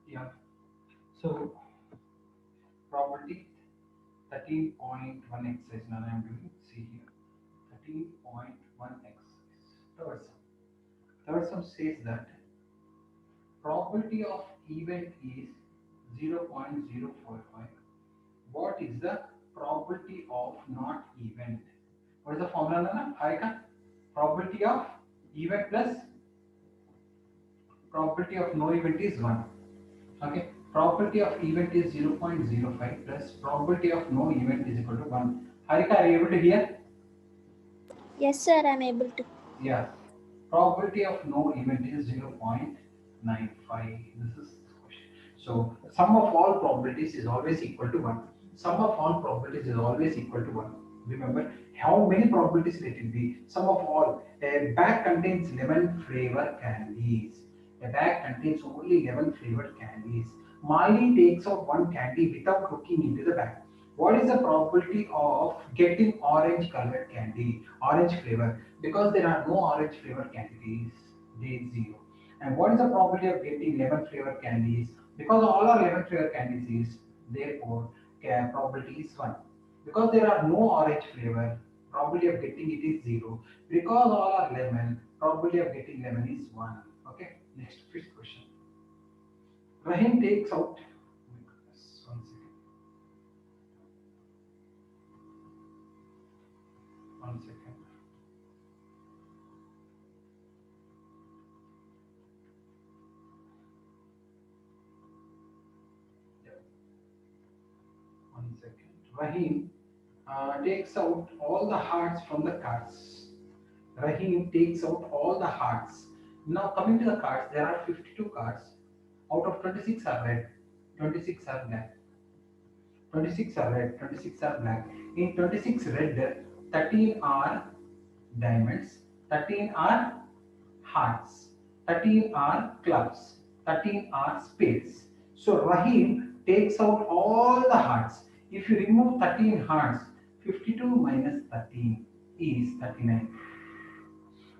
Yeah. So probability 13.1 exercise. Now I am doing. See here. 13.1 exercise. Third sum. Third sum says that probability of event is 0.045. What is the probability of not event? What is the formula, Nana? Harika? Probability of event plus probability of no event is 1. Okay. Probability of event is 0.05 plus probability of no event is equal to 1. Harika, are you able to hear? Yes, sir, I'm able to. Yeah. Probability of no event is 0.95. This is the question. So sum of all probabilities is always equal to 1. Sum of all probabilities is always equal to 1. Remember, how many probabilities let it be? Sum of all. A bag contains 11 flavor candies. A bag contains only 11 flavored candies. Miley takes out one candy without looking into the bag. What is the probability of getting orange colored candy, orange flavor? Because there are no orange flavor candies, they is 0. And what is the probability of getting lemon flavor candies? Because all are lemon flavor candies is, therefore probability is 1. Because there are no orange flavor, probability of getting it is 0. Because all are lemon, probability of getting lemon is 1. Okay, next, fifth question. Rahim takes out, oh my goodness, 1 second, 1 second. Yeah, 1 second. Rahim takes out all the hearts from the cards. Rahim takes out all the hearts. Now coming to the cards, there are 52 cards. Out of 26 are red, 26 are black. 26 are red, 26 are black. In 26 red, 13 are diamonds, 13 are hearts, 13 are clubs, 13 are spades. So Rahim takes out all the hearts. If you remove 13 hearts, 52 minus 13 is 39.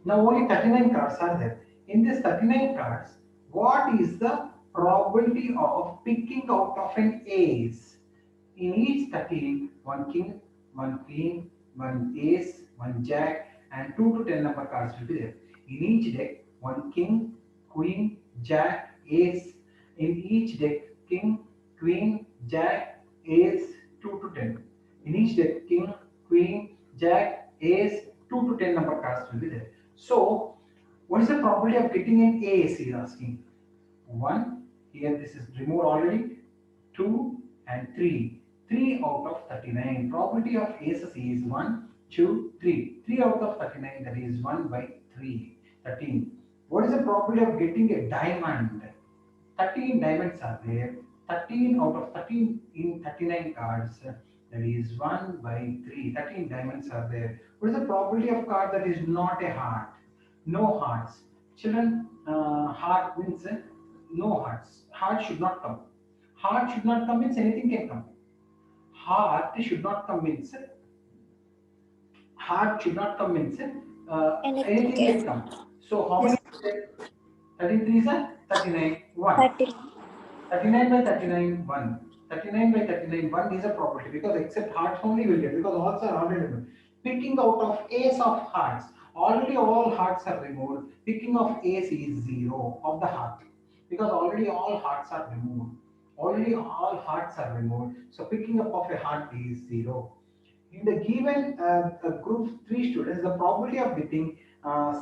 Now only 39 cards are there. In this 39 cards, what is the probability of picking out of an ace? In each 13, one king, one queen, one ace, one jack, and 2 to 10 number cards will be there. In each deck, one king, queen, jack, ace. In each deck, king, queen, jack, ace, 2 to 10. In each deck, king, queen, jack, ace, 2 to 10 number cards will be there. So, what is the probability of getting an ace? He is asking. 1, here this is removed already. 2 and 3. 3 out of 39. Probability of aces is 1, 2, 3. 3 out of 39, that is 1 by 3. 13. What is the probability of getting a diamond? 13 diamonds are there. 13 out of 13 in 39 cards. That is 1 by 3. 13 diamonds are there. What is the probability of card that is not a heart? No hearts. Children, heart means no hearts. Heart should not come. Heart should not come means anything can come. Heart should not come means heart should not come means Anything anything can can. come. So how Yes, many? 33 is 39. 1. 30. 39 by 39, 1. 39 by 39, 1 is a probability because except hearts only will get because hearts are already removed. Picking out of ace of hearts, already all hearts are removed. Picking of ace is 0 of the heart because already all hearts are removed. Already all hearts are removed. So picking up of a heart is 0. In the given group 3 students, the probability of getting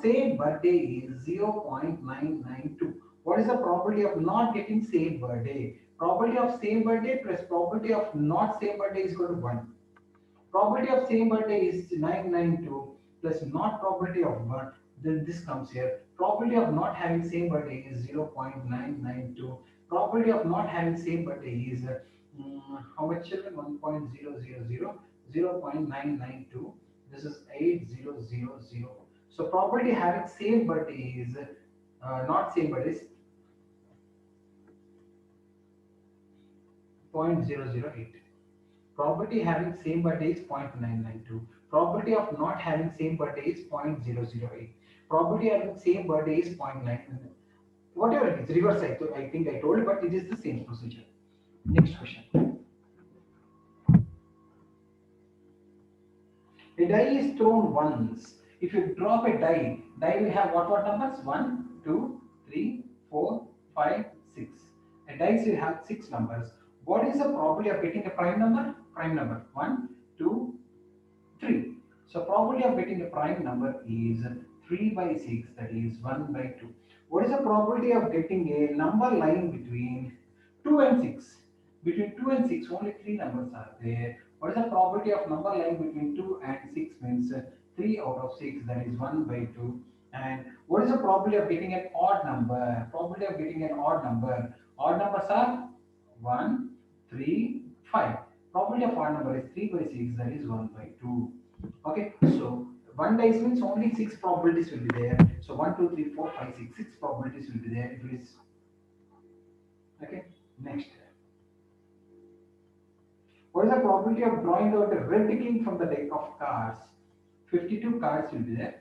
same birthday is 0.992. What is the probability of not getting same birthday? Probability of same birthday plus probability of not same birthday is equal to 1. Probability of same birthday is 992 plus not probability of birth. Then this comes here. Probability of not having same birthday is 0.992. Probability of not having same birthday is how much children? 1.000, 0.992. This is 8000. So probability having same birthday is not same birthday is 0.008. Probability having same birthday is 0.992. Probability of not having same birthday is 0.008. Probability having same birthday is 0.9. Whatever it is, reverse I think I told, but it is the same procedure. Next question. A die is thrown once. If you drop a die will have what numbers? 1, 2, 3, 4, 5, 6. A dice will have 6 numbers. What is the probability of getting a prime number? Prime number 1, 2, 3. So probability of getting a prime number is 3 by 6, that is 1 by 2. What is the probability of getting a number lying between 2 and 6? Between 2 and 6, only 3 numbers are there. What is the probability of number lying between 2 and 6 means 3 out of 6, that is 1 by 2. And what is the probability of getting an odd number? Probability of getting an odd number. Odd numbers are 1, 3, 5. Probability of odd number is 3 by 6, that is 1 by 2. Okay, so one dice means only 6 probabilities will be there. So 1, 2, 3, 4, 5, 6. 6 probabilities will be there if it is. Okay, next. What is the probability of drawing out a red king from the deck of cards? 52 cards will be there.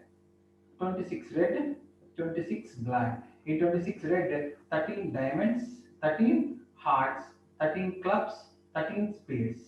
26 red, 26 black. In 26 red, 13 diamonds, 13 hearts, 13 clubs, 13 spades.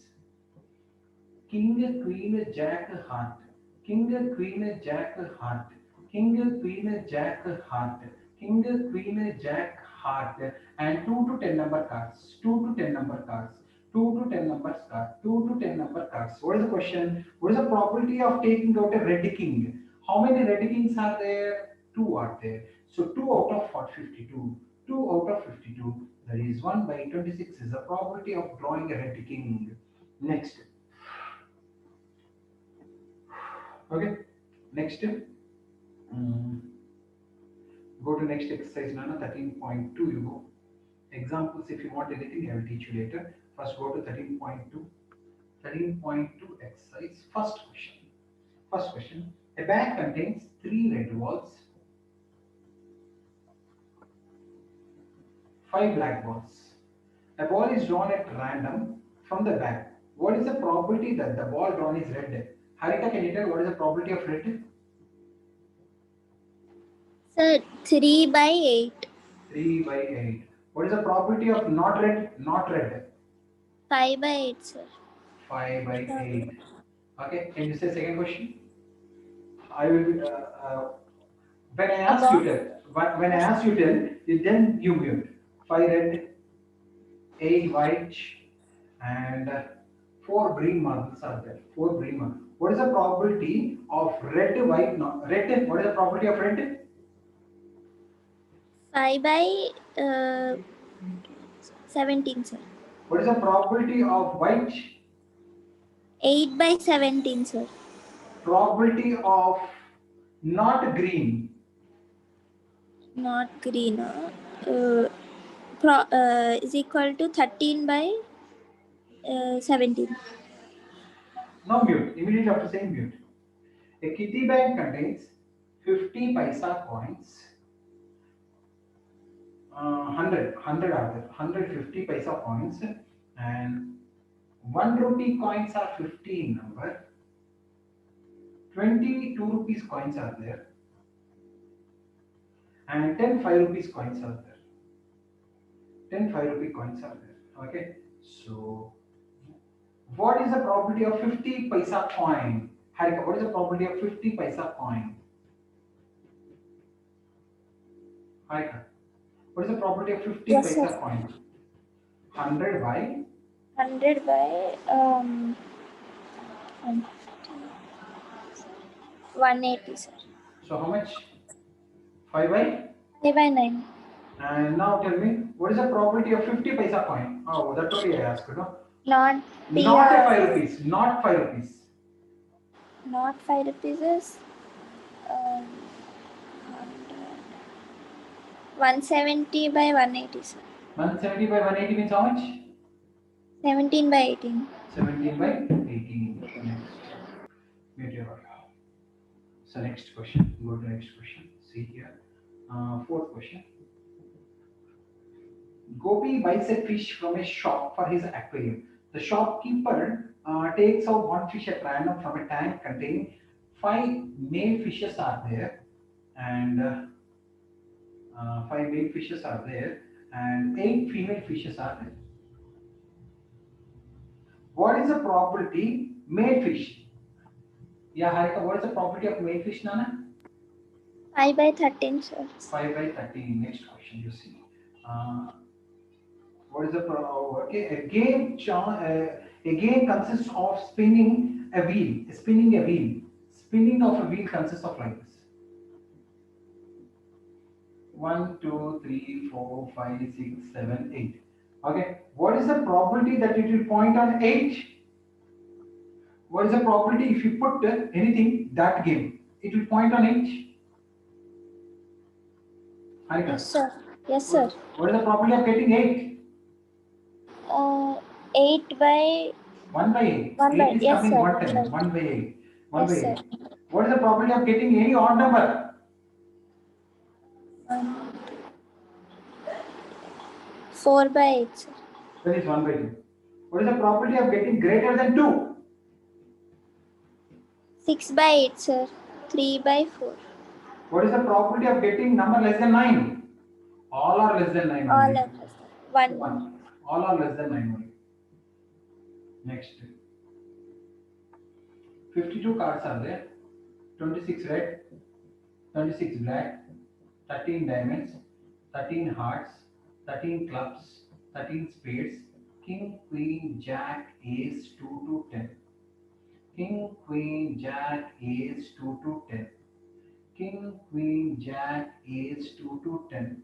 King, queen, jack, heart. King, queen, jack, heart. King, queen, jack, heart. King, queen, jack, heart. And 2 to 10 number cards. 2 to 10 number cards. 2 to 10 number cards. 2 to 10 number cards. What is the question? What is the probability of taking out a red king? How many red kings are there? 2 are there. So 2 out of 52. 2 out of 52. That is 1 by 26 is the probability of drawing a red king. Next. Okay, next, go to next exercise, Nana. 13.2 you go. Examples, if you want anything, I will teach you later. First go to 13.2. 13.2 exercise. First question. First question. A bag contains 3 red balls, 5 black balls. A ball is drawn at random from the bag. What is the probability that the ball drawn is red? Harika, can you tell what is the probability of red? Sir, 3 by 8. 3 by 8. What is the probability of not red? Not red. 5 by 8, sir. 5 by 8. Okay, can you say second question? I will. When I ask you Above. tell. When I ask you tell, then you mute. 5 red, 8 white, and 4 green marbles are there. 4 green marbles. What is the probability of red, white, no, red? What is the probability of red? 5 by 17, sir. What is the probability of white? 8 by 17, sir. Probability of not green. Not green. Is equal to 13 by 17. Now mute. Immediately after saying mute. A kitty bag contains 50 paisa coins. 100 are there. 150 paisa coins, and 1 rupee coins are 50 in number. 22 rupees coins are there, and 10 5 rupees coins are there. 10 5 rupee coins are there. Okay, so what is the probability of 50 paisa coin? Harika, what is the probability of 50 paisa coin? Harika, what is the probability of 50 Yes, paisa sir. coin? 100 by 100 by 180, sir. so how much? 5 by 5 by 9. and now tell me what is the probability of 50 paisa coin? Oh, that only I asked, no? Not Not a 5 rupees, not 5 rupees. not 5 rupees is 170 by 180, sir. 170 by 180 means how much? 17 by 18. 17 by 18. Next. Mute your audio. So next question. Go to next question. See here. Fourth question. Gopi buys a fish from a shop for his aquarium. The shopkeeper takes out one fish at random from a tank containing 5 male fishes are there, and 5 male fishes are there, and 8 female fishes are there. What is the property male fish? Yeah, Harika, what is the property of male fish, Nana? 5 by 13, sir. 5 by 13. Next question, you see. Uh, what is the okay? A game consists of spinning a wheel. Spinning a wheel. Spinning of a wheel consists of like this. 1, 2, 3, 4, 5, 6, 7, 8. Okay. What is the probability that it will point on 8? What is the probability if you put anything that game? It will point on 8. Yes, Harika. sir. Yes, sir. What is the probability of getting 8? 8 by 1 by 8. 1 8 by. is Yes, coming sir. what 1 time? by. 1 by 8. 1 by Yes, sir. 8. What is the probability of getting any odd number? 1, 4 by 8, sir. That is 1 by 2. What is the probability of getting greater than 2? 6 by 8, sir. 3 by 4. What is the probability of getting number less than 9? All are less than 9 All only. of us. 1. 1. All are less than 9 only. Next. 52 cards are there. 26 red, 26 black, 13 diamonds, 13 hearts, 13 clubs, 13 spades, king, queen, jack, ace, 2 to 10. King, queen, jack, ace, 2 to 10. King, queen, jack, ace, 2 to 10.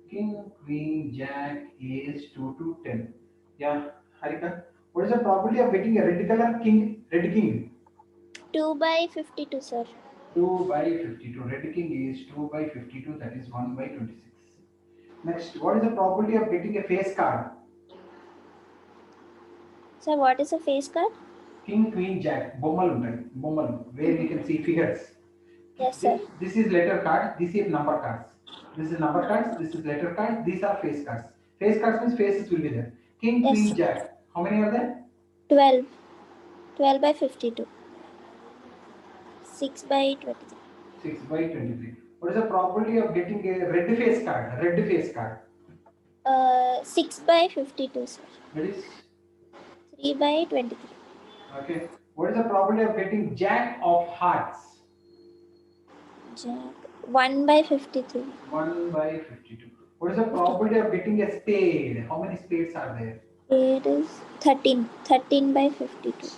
King, queen, jack, ace, 2 to 10. Yeah, Harika. What is the probability of getting a red color king, red king? 2 by 52, sir. 2 by 52. Red king is 2 by 52, that is 1 by 26. Next, what is the probability of getting a face card? Sir, what is a face card? King, queen, jack. Bommal ఉంటాయి బొమ్మలు where we can see figures. Yes, sir. This is letter card, this is number cards. This is number cards, this is letter cards, these are face cards. Face cards means faces will be there. King, Yes, queen, sir. jack. How many are there? 12. 12 by 52. 6 by 23. 6 by 23. What is the probability of getting a red face card? Red face card. 6 by 52, sir. That is 3 by 23. okay. What is the probability of getting jack of hearts? Jack. 1 by 53. 1 by 52. What is the probability of getting a spade? How many spades are there? It is 13. 13 by 52.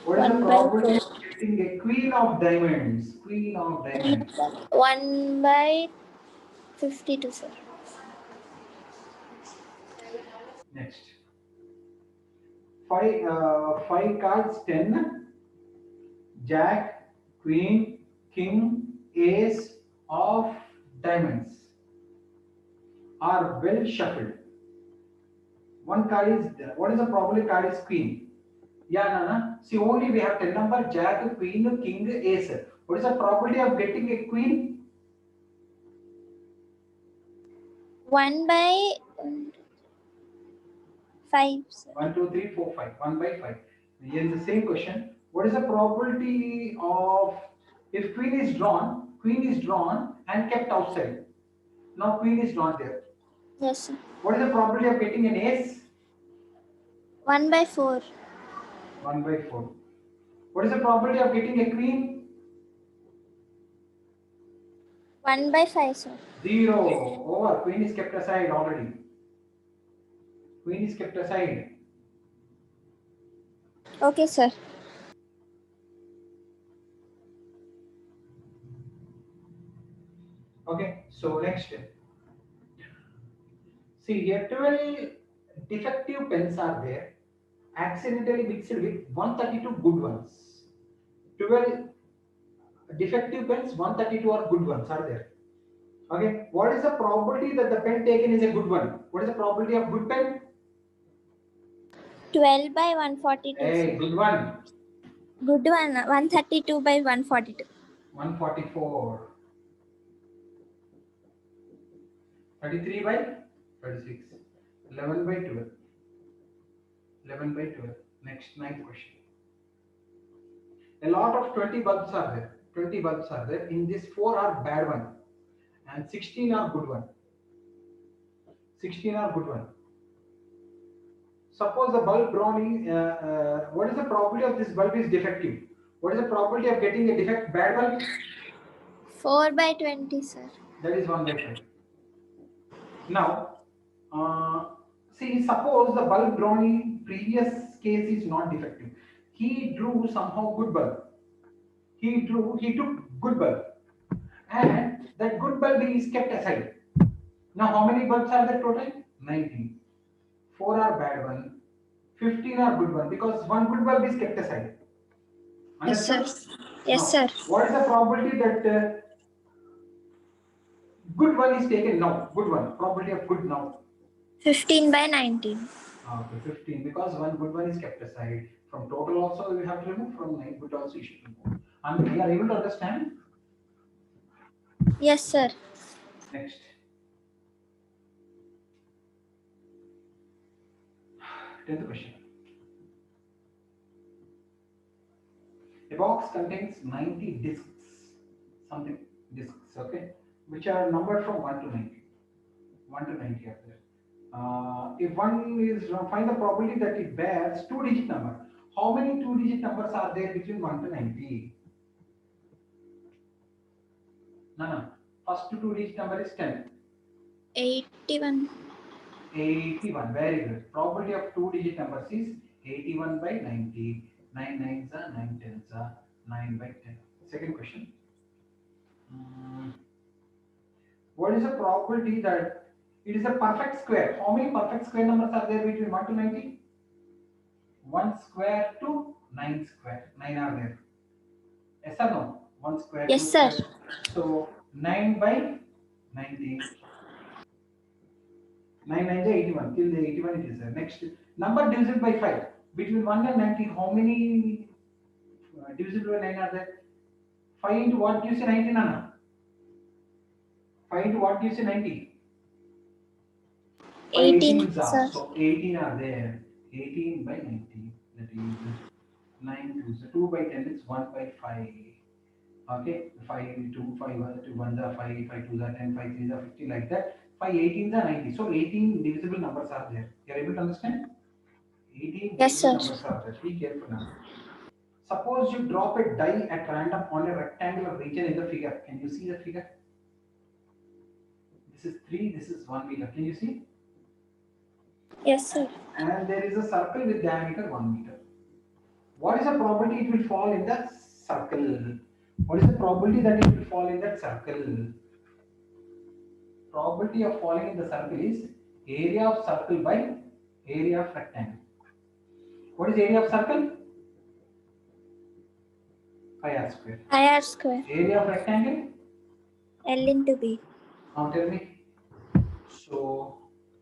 What is the 1 by probability 4. of getting a queen of diamonds? Queen of diamonds. 1 by 52, sir. Next. Five cards 10. Jack, queen, king, ace of diamonds are well shuffled. One card is what is the probability card is queen? Yeah, Nana. See, only we have 10 number jack, queen, king, ace. What is the probability of getting a queen? 1 by 5, sir. 1, 2, 3, 4, 5. 1 by 5. Here is the same question. What is the probability of if queen is drawn and kept outside? Now queen is not there. Yes, sir. What is the probability of getting an ace? 1 by 4. 1 by 4. What is the probability of getting a queen? 1 by 5, sir. 0. Over. Queen is kept aside already. Queen is kept aside. Okay, sir. Okay. So next. See here 12 defective pens are there, accidentally mixed with 132 good ones. 12 defective pens, 132 are good ones are there. Okay, what is the probability that the pen taken is a good one? What is the probability of good pen? 12 by 142. Hey, good one. Good one. 132 by 142. 144. 33 by 36. 11 by 12. 11 by 12. Next, ninth question. A lot of 20 bulbs are there. 20 bulbs are there. In this, 4 are bad one. and 16 are good one. 16 are good one. Suppose the bulb Brownie, what is the probability of this bulb is defective? What is the probability of getting a defect bad bulb? 4 by 20, sir. That is 1 by 5. Now, uh, see, suppose the bulb drawn in previous case is not defective. He drew somehow good bulb. He took good bulb, and that good bulb is kept aside. Now, how many bulbs are there total? 19. 4 are bad one, 15 are good one because one good bulb is kept aside. Yes, sir. Understood? Yes, Now, sir. what is the probability that good one is taken now? Good one. Probability of good now. 15 by 19. Okay, 15 because one good one is kept aside. From total also we have to remove, from 9 good also you should remove. And we are able to understand? Yes, sir. Next. 10th question. A box contains 90 discs, something discs, okay, which are numbered from 1 to 90. 1 to 90 are there. If one is find the probability that it bears two-digit number. How many two-digit numbers are there between 1 to 90? No. First two-digit number is 10. 81. 81. Very good. Probability of two-digit numbers is 81 by 90. 9 nines are 9 tens are 9 by 10. Second question. What is the probability that it is a perfect square? How many perfect square numbers are there between 1 to 90? 1 square to 9 square. 9 are there. Yes or no? 1 square, Yes, 2 sir. square. So 9 by 90. 9 9 is 81. Till the 81 it is there. Next, number divisible by 5. Between 1 and 90, how many divisible by 9 are there? 5 into what gives you 90, Nana? 5 into what gives you 90? 5 18, 18s are. sir. So 18 are there. 18 by 90. That is 9 2. So 2 by 10 is 1 by 5. Okay, 5 into 5 2 1s are 5, 5 2s are 10, 5 3s are 50, like that. 5 18s are 90. So 18 divisible numbers are there. You are able to understand? 18 Yes, divisible sir. numbers are there. Be careful now. Suppose you drop a die at random on a rectangular region in the figure. Can you see the figure? This is 3, this is 1 meter. Can you see? Yes, sir. And there is a circle with diameter 1 meter. What is the probability it will fall in that circle? What is the probability that it will fall in that circle? Probability of falling in the circle is area of circle by area of rectangle. What is area of circle? Pi r square. Pi r square. Area of rectangle? L into B. Now tell me. So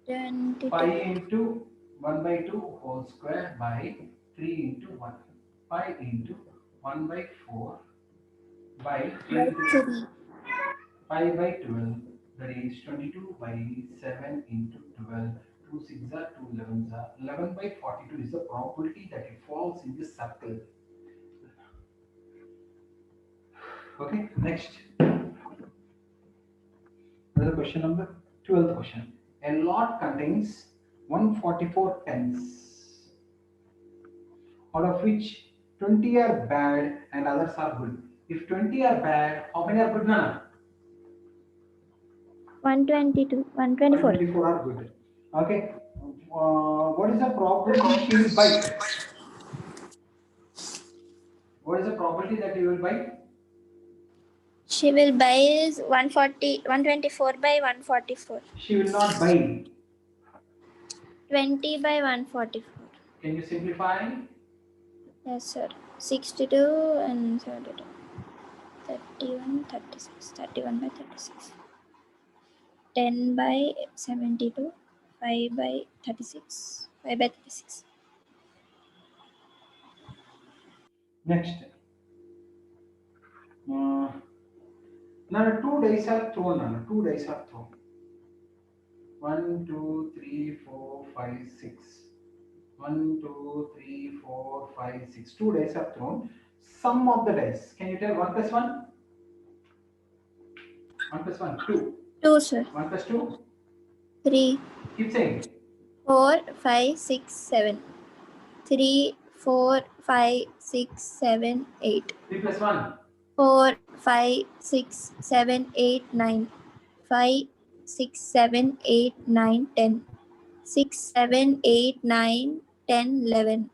22. 5 into 1 by 2 whole square by 3 into 1. 5 into 1 by 4 by 3 By into 3. 5 by 12. That is 22 by 7 into 12. 2 6 are 2 11s are 11 by 42 is the probability that it falls in this circle. Okay, next. Another question number 12th question. A lot contains 144 pens, out of which 20 are bad and others are good. If 20 are bad, how many are good, Nana? 122. 124. 124 are good. Okay. What is the probability she will bite? What is the probability that you will bite? She will buy is 124 by 144. She will not buy. 20 by 144. Can you simplify? Yes, sir. 62 and 72. 31, 36. 31 by 36. 10 by 72. 5 by 36. 5 by 36. Next. Now two dice are thrown. Nana. Two dice are thrown. 1, 2, 3, 4, 5, 6. 1, 2, 3, 4, 5, 6. Two dice are thrown. Sum of the dice. Can you tell 1 plus 1? 1 plus 1, 2. 2, sir. 1 plus 2. 3. Keep saying. 4, 5, 6, 7. 3, 4, 5, 6, 7, 8. 3 plus 1. 4, 5, 6, 7, 8, 9. 5, 6, 7, 8, 9, 10. 6, 7, 8, 9, 10, 11.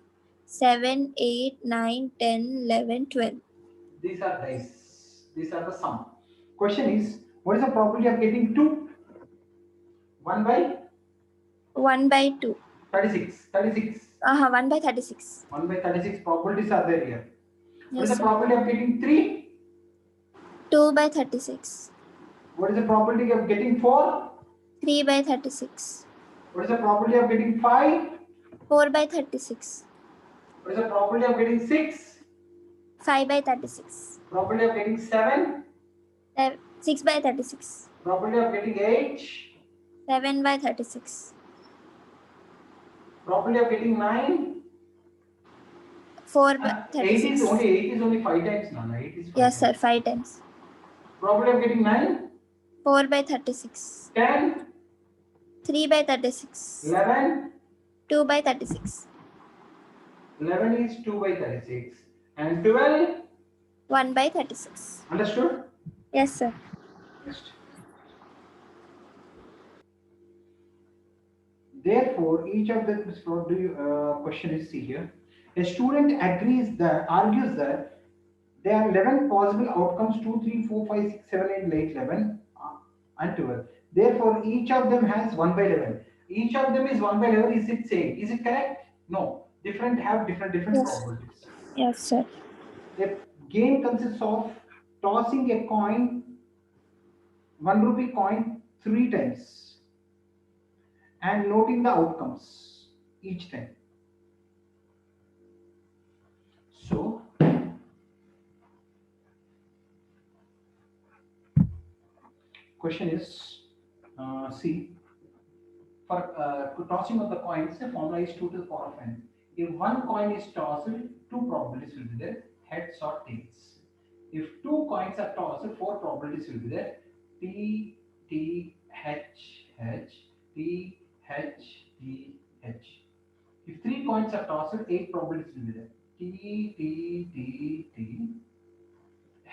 7, 8, 9, 10, 11, 12. These are dice. These are the sum. Question is, what is the probability of getting 2? 1 by 1 by 2. 36. 36. 1 by 36. 1 by 36 probabilities are there here. What is Yes, the sir. probability of getting 3? 2 by 36. What is the probability of getting 4? 3 by 36. What is the probability of getting 5? 4 by 36. What is the probability of getting 6? 5 by 36. Probability of getting 7? 6 by 36. Probability of getting 8? 7 by 36. Probability of getting 9? 4 by 8 36. is only 5 times. No, 8 is 5 Yes, sir. times. 5 times. Probability of getting 9? 4 by 36. 10? 3 by 36. 11? 2 by 36. 11 is 2 by 36. And 12? 1 by 36. Understood? Yes, sir. Next. Therefore, each of the question is see here. A student argues that there are 11 possible outcomes 2, 3, 4, 5, 6, 7, 8, 8, 11, and 12. Therefore, each of them has 1 by 11. Each of them is 1 by 11. Is it same? Is it correct? No. Different have different Yes. probabilities. Yes, sir. A game consists of tossing a coin, 1 rupee coin, 3 times and noting the outcomes each time. So, question is, see, for tossing of the coins, the formula is 2 to the power of n. If one coin is tossed, 2 probabilities will be there, heads or tails. If 2 coins are tossed, 4 probabilities will be there, T, T, H, H, T, H, T, H. If 3 coins are tossed, 8 probabilities will be there, T, T, T, T,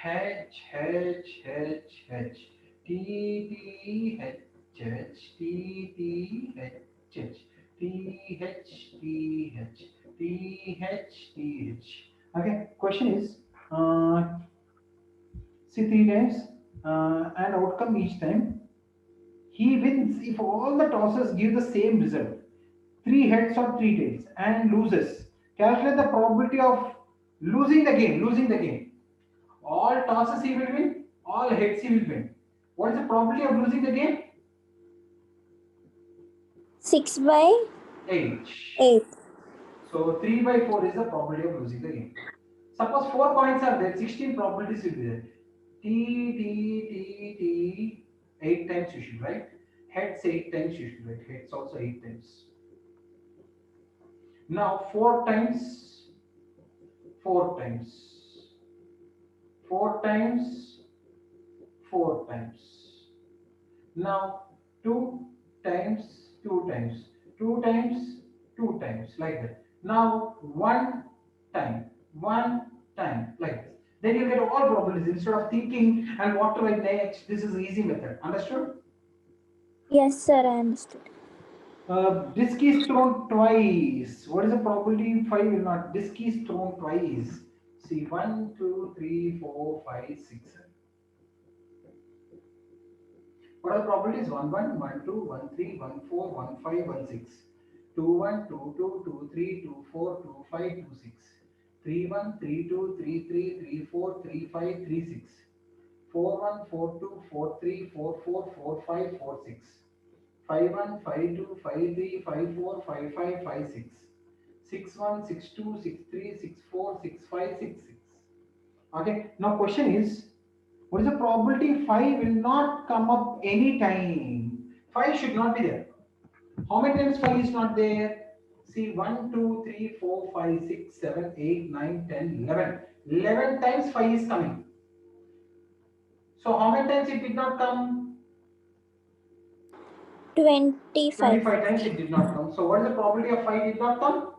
H, H, H, H, T, T, H, H, T, T, H, H, T, H, T, H, T, H, T, H. Okay, question is, see 3 times and outcome each time. He wins if all the tosses give the same result, 3 heads or 3 tails, and loses. Calculate the probability of losing the game. All tosses he will win, all heads he will win. What is the probability of losing the game? 6 by 8. 8. So 3 by 4 is the probability of losing the game. Suppose 4 coins are there, 16 probabilities will be there. T, 8 times you should write. Heads 8 times you should write. Heads also 8 times. Now 4 times, 4 times, 4 times, 4 times. Now 2 times, 2 times, 2 times, 2 times, like that. Now 1 time, like this. Then you get all probabilities instead of thinking and what to write next. This is easy method. Understood? Yes, sir. I understood. Disc is thrown twice. What is the probability? 5 will not. Disc is thrown twice. See, 1, 2, 3, 4, 5, 6, 7. What are the probabilities? 1, 1, 1, 2, 1, 3, 1, 4, 1, 5, 1, 6. 2, 1, 2, 2, 2, 3, 2, 4, 2, 5, 2, 6. 3, 1, 3, 2, 3, 3, 3, 4, 3, 5, 3, 6. 4, 1, 4, 2, 4, 3, 4, 4, 4, 5, 4, 6. 5, 1, 5, 2, 5, 3, 5, 4, 5, 5, 5, 6. 6, 1, 6, 2, 6, 3, 6, 4, 6, 5, 6, 6. Okay, now question is, what is the probability 5 will not come up any time? 5 should not be there. How many times 5 is not there? See, 1, 2, 3, 4, 5, 6, 7, 8, 9, 10, 11. 11 times 5 is coming. So how many times it did not come? 25. 25 times it did not come. So what is the probability of 5 did not come?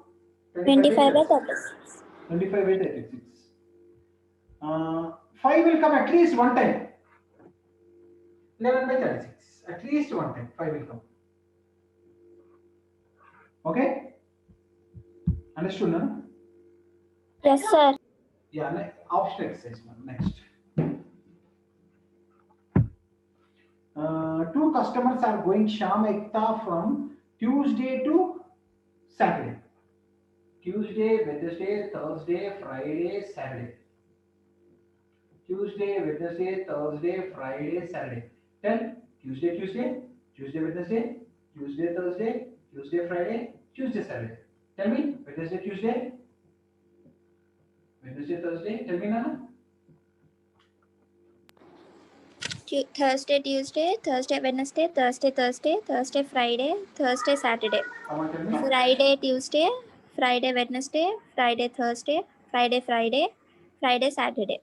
25 by 36. 36. 25 by 36. 5 will come at least one time. 11 by 36. At least one time 5 will come. Okay? Understood, no? Yes, sir. Yeah, option exercise one. Next. Two customers are going Sham Ekta from Tuesday to Saturday. Tuesday, Wednesday, Thursday, Friday, Saturday. Tuesday, Wednesday, Thursday, Friday, Saturday. Then Tuesday, Tuesday, Wednesday, Tuesday, Thursday, Tuesday, Friday, Tuesday, Saturday. Tell me, Wednesday, Tuesday, Wednesday, Thursday. Tell me, Nana. Thursday, Tuesday, Thursday, Wednesday, Thursday, Friday, Thursday, Saturday. Come on, tell me. Friday, Tuesday, Friday, Wednesday, Friday, Thursday, Friday, Saturday.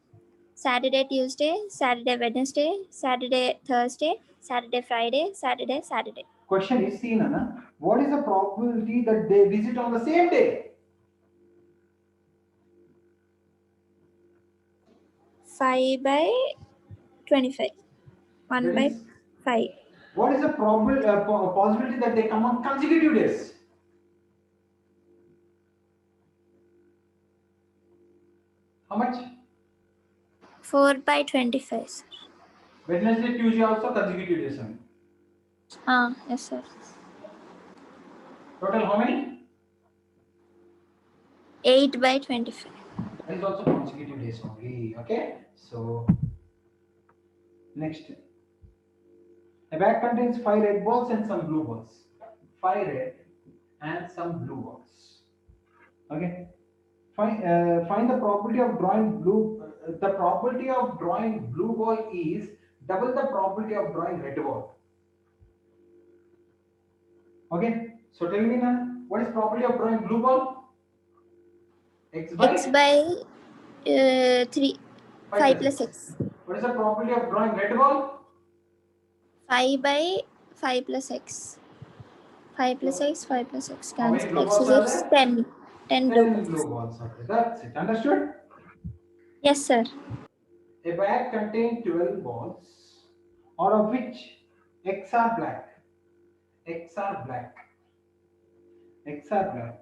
Saturday, Tuesday, Saturday, Wednesday, Saturday, Thursday, Saturday, Friday, Saturday. Question is, see, Nana, what is the probability that they visit on the same day? 5 by 25. 1 That by is, 5. what is the possibility that they come on consecutive days? How much? 4 by 25, sir. Wednesday, Tuesday also consecutive days. Yes, sir. Total how many? 8 by 25. That is also consecutive days only. Okay. So next, a bag contains 5 red balls and some blue balls. 5 red and some blue balls. Okay. Find the probability of drawing blue. The probability of drawing blue ball is double the probability of drawing red ball. Okay. So tell me now, what is probability of drawing blue ball? X by 3. 5 plus 6. What is the probability of drawing red ball? 5 by 5 plus x. 5 plus x, 5 plus x. How many Cancel. blue X balls is are x. there? 10. 10 blue 10 balls. blue balls are there. That's it. Understood? Yes, sir. A bag contains 12 balls, out of which X are black. X are black. X are black.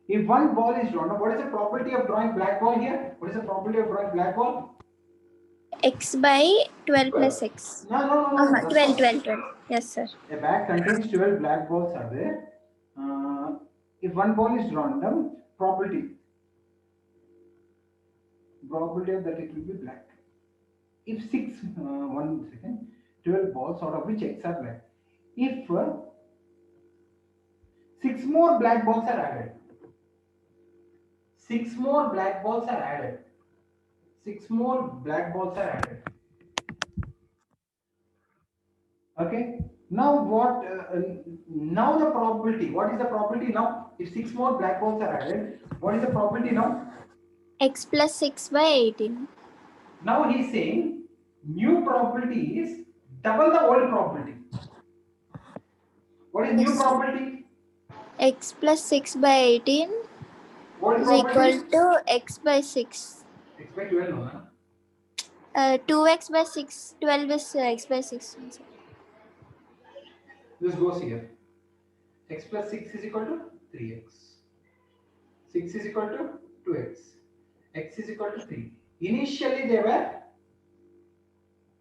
If one ball is drawn, what is the probability of drawing black ball here? What is the probability of drawing black ball? X by 12 plus x. No. 12, 12, 12. Yes, sir. A bag contains 12 black balls are there. If one ball is drawn, then probability of that it will be black. If 12 balls out of which X are black. If 6 more black balls are added, 6 more black balls are added, 6 more black balls are added. Okay. Now what? Now the probability. What is the probability now? If 6 more black balls are added, what is the probability now? X plus 6 by 18. Now he is saying new probability is double the old probability. What is new probability? X plus 6 by 18 Old is equal probability? to x by 6. X by 12, no? 2x by 6. 12 is x by 6. This goes here. X plus 6 is equal to 3x. 6 is equal to 2x. X is equal to 3. Initially there were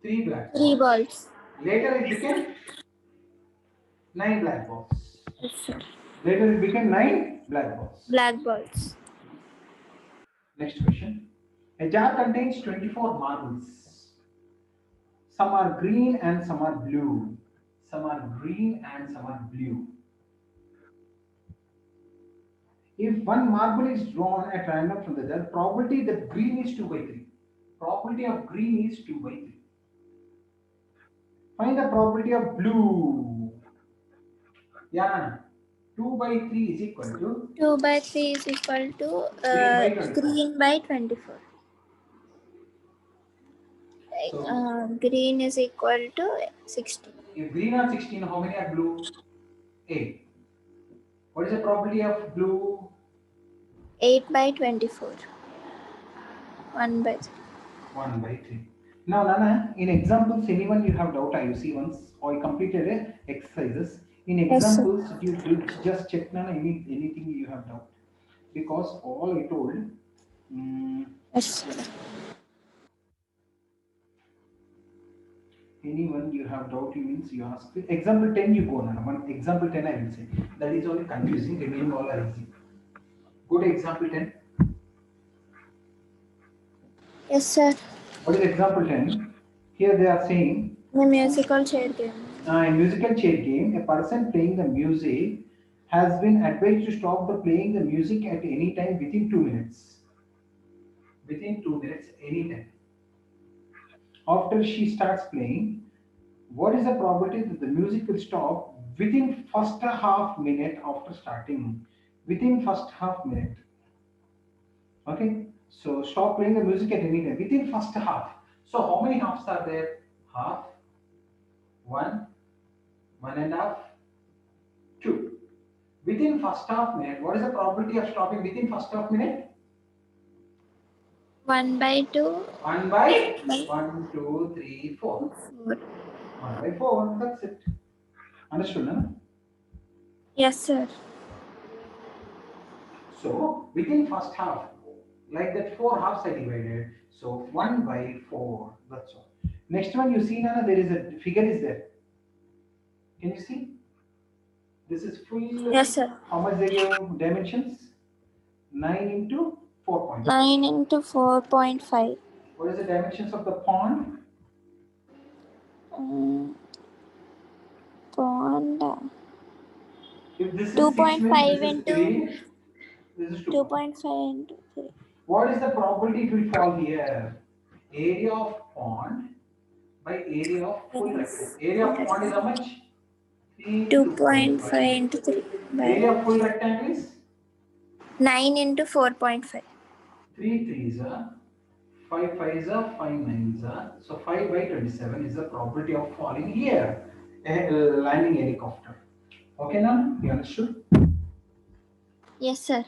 3 black balls. 3 balls. Later it became 9 black balls. Yes, sir. Later it became 9 black balls. Black balls. Next question. A jar contains 24 marbles. Some are green and some are blue. Some are green and some are blue. If one marble is drawn at random from the jar, probability that green is 2 by 3. Probability of green is 2 by 3. Find the probability of blue. Yeah. 2 by 3 is equal to 2 by 3 is equal to green by 24. green by 24. Green is equal to 16. If green are 16, how many are blue? 8. What is the probability of blue? 8 by 24. 1 by 3. 1 by 3. Now, Nana, in examples, anyone you have doubt, I see once, or I completed exercises. In Yes, sir. examples, you just check, Nana, anything you have doubt. Because all I told, Yes, sir. anyone you have doubt, you means you ask. Example 10, you go, Nana. One example 10, I will say. That is only confusing, remaining all are easy. Go to example 10. Yes, sir. What is example 10? Here they are saying, The musical chair game. in musical chair game, a person playing the music has been advised to stop the playing the music at any time within 2 minutes. Within 2 minutes, any time. After she starts playing, what is the probability that the music will stop within first half minute after starting? Within first half minute. Okay, so stop playing the music at any time within first half. So how many halves are there? Half, one, 1.5, 2. Within first half minute, what is the probability of stopping within first half minute? 1 by 2. 1 by 1, 2, 3, 4. 4. 1 by 4. That's it. Understood, no? Yes, sir. So within first half, like that 4 halves I divided. So 1 by 4. That's all. Next one you see, Nana, there is a figure is there. Can you see? This is full. Yes, sir. How much they give dimensions? 9 into 4.5. 9 into 4.5. What is the dimensions of the pond? Pond. If this is 2.5 6 means this is into 3. This is 2. 2.5 into 3. What is the probability it will fall here? Area of pond by area of full rectangle. Area of pond is how much? 3 into 2.5 into 3 area by of full rectangle is 9 into 4.5. 3 3s are 5 5s are 5 9s are. So 5 by 27 is the probability of falling here. Landing helicopter. Okay, now you understood? Yes, sir.